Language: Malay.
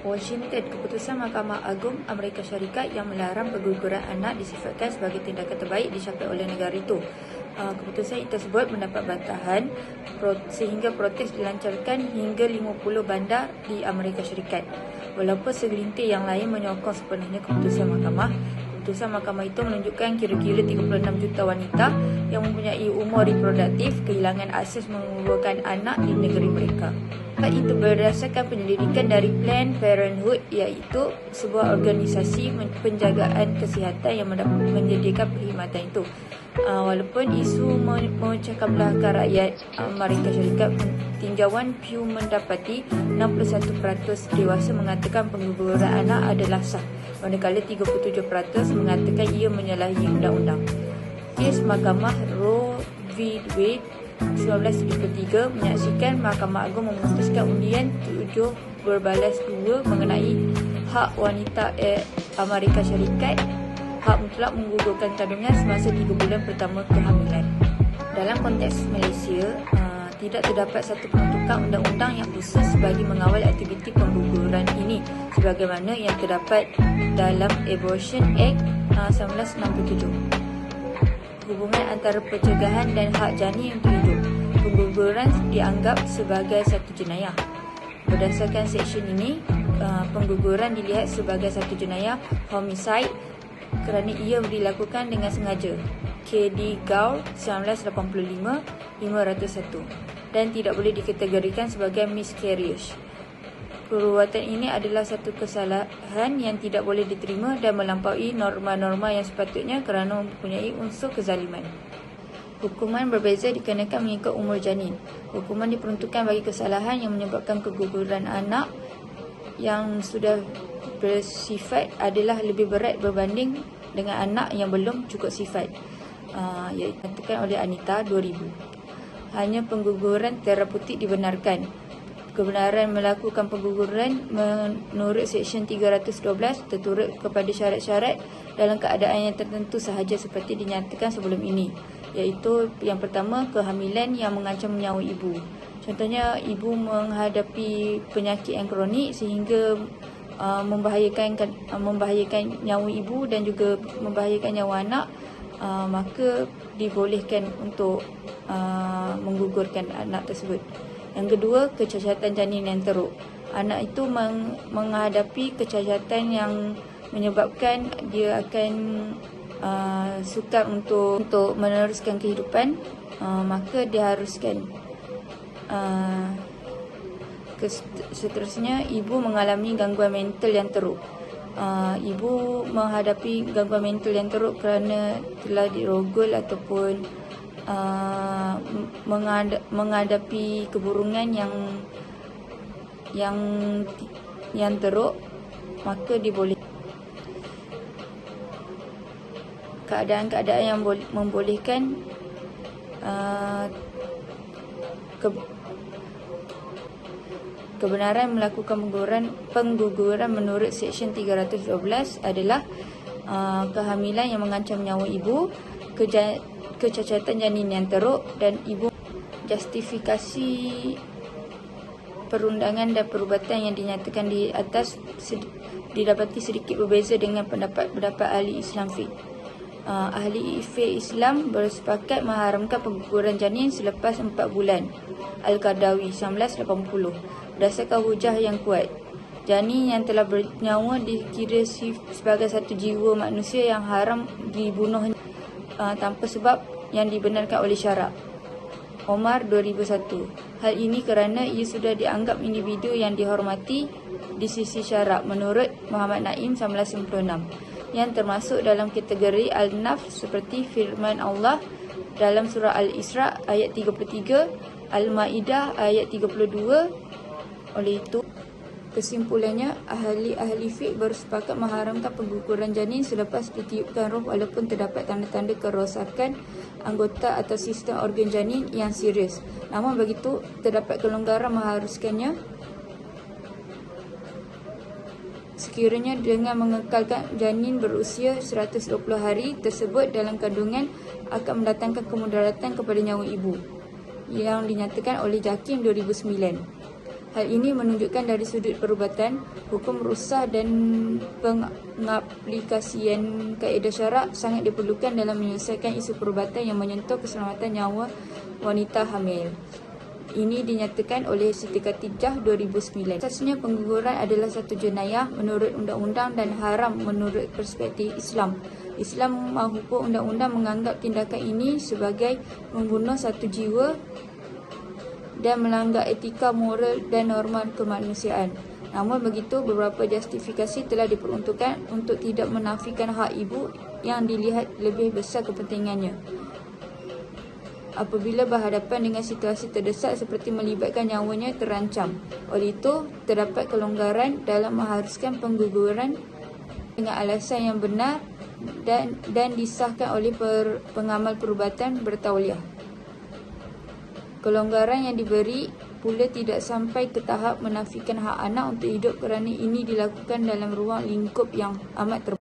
Washington, keputusan Mahkamah Agung Amerika Syarikat yang melarang pengguguran anak disifatkan sebagai tindakan terbaik dicapai oleh negara itu. Keputusan tersebut mendapat bantahan sehingga protes dilancarkan hingga 50 bandar di Amerika Syarikat. Walaupun segelintir yang lain menyokong sepenuhnya keputusan mahkamah itu menunjukkan kira-kira 36 juta wanita yang mempunyai umur reproduktif kehilangan akses menggugurkan anak di negeri mereka. Itu berdasarkan penyelidikan dari Planned Parenthood, iaitu sebuah organisasi penjagaan kesihatan yang menyediakan perkhidmatan itu. Walaupun isu memecahkan belahkan rakyat Amerika Syarikat, tinjauan Pew mendapati 61% dewasa mengatakan pengguguran anak adalah sah, manakala 37% mengatakan ia menyalahi undang-undang. Kes Mahkamah Roe v. Wade 1973 menyaksikan Mahkamah Agung memutuskan undian 7/2 mengenai hak wanita Amerika Syarikat hak mutlak menggugurkan kandungan semasa 3 bulan pertama kehamilan. Dalam konteks Malaysia, tidak terdapat satu peruntukan undang-undang yang khusus bagi mengawal aktiviti pengguguran ini sebagaimana yang terdapat dalam Abortion Act 1967. Hubungan antara pencegahan dan hak janin untuk hidup. Pengguguran dianggap sebagai satu jenayah. Berdasarkan seksyen ini, pengguguran dilihat sebagai satu jenayah homicide kerana ia dilakukan dengan sengaja. K.D. Gaul 1985 501 dan tidak boleh dikategorikan sebagai miscarriage. Perbuatan ini adalah satu kesalahan yang tidak boleh diterima dan melampaui norma-norma yang sepatutnya kerana mempunyai unsur kezaliman. Hukuman berbeza dikenakan mengikut umur janin. Hukuman diperuntukkan bagi kesalahan yang menyebabkan keguguran anak yang sudah bersifat adalah lebih berat berbanding dengan anak yang belum cukup sifat. Iaitu dikatakan oleh Anita 2000. Hanya pengguguran terapeutik dibenarkan. Kebenaran melakukan pengguguran menurut Seksyen 312 terturut kepada syarat-syarat dalam keadaan yang tertentu sahaja seperti dinyatakan sebelum ini, iaitu yang pertama, kehamilan yang mengancam nyawa ibu. Contohnya, ibu menghadapi penyakit yang kronik sehingga membahayakan nyawa ibu dan juga membahayakan nyawa anak, maka dibolehkan untuk menggugurkan anak tersebut. Yang kedua, kecacatan janin yang teruk. Anak itu menghadapi kecacatan yang menyebabkan dia akan sukar untuk meneruskan kehidupan, maka diharuskan. Seterusnya, ibu mengalami gangguan mental yang teruk. Ibu menghadapi gangguan mental yang teruk kerana telah dirogol ataupun menghadapi keburungan yang teruk, maka diboleh. Keadaan-keadaan yang membolehkan kebenaran melakukan pengguguran menurut Seksyen 312 adalah kehamilan yang mengancam nyawa ibu, kecacatan janin yang teruk, dan ibu. Justifikasi perundangan dan perubatan yang dinyatakan di atas didapati sedikit berbeza dengan pendapat ahli Islam fiqh. Ahli fiqh Islam bersepakat mengharamkan pengguguran janin selepas 4 bulan. Al-Qardawi 1980 berdasarkan hujah yang kuat. Janin yang telah bernyawa dikira sebagai satu jiwa manusia yang haram dibunuh tanpa sebab yang dibenarkan oleh syarak. Omar 2001. Hal ini kerana ia sudah dianggap individu yang dihormati di sisi syarak menurut Muhammad Naim 1996, yang termasuk dalam kategori al-nafs seperti firman Allah dalam surah Al-Isra ayat 33, Al-Maidah ayat 32. Oleh itu, kesimpulannya, ahli fiqh bersepakat mengharamkan pengguguran janin selepas ditiupkan roh walaupun terdapat tanda-tanda kerosakan anggota atau sistem organ janin yang serius. Namun begitu, terdapat kelonggaran mengharuskannya sekiranya dengan mengekalkan janin berusia 120 hari tersebut dalam kandungan akan mendatangkan kemudaratan kepada nyawa ibu, yang dinyatakan oleh Jakim 2009. Hal ini menunjukkan dari sudut perubatan, hukum ruksah dan pengaplikasian kaedah syarak sangat diperlukan dalam menyelesaikan isu perubatan yang menyentuh keselamatan nyawa wanita hamil. Ini dinyatakan oleh Siti Khatijah 2009. Satunya pengguguran adalah satu jenayah menurut undang-undang dan haram menurut perspektif Islam. Islam maupun undang-undang menganggap tindakan ini sebagai membunuh satu jiwa dan melanggar etika, moral dan norma kemanusiaan. Namun begitu, beberapa justifikasi telah diperuntukkan untuk tidak menafikan hak ibu yang dilihat lebih besar kepentingannya apabila berhadapan dengan situasi terdesak seperti melibatkan nyawanya terancam. Oleh itu, terdapat kelonggaran dalam mengharuskan pengguguran dengan alasan yang benar dan disahkan oleh pengamal perubatan bertauliah. Kelonggaran yang diberi pula tidak sampai ke tahap menafikan hak anak untuk hidup kerana ini dilakukan dalam ruang lingkup yang amat terbatas.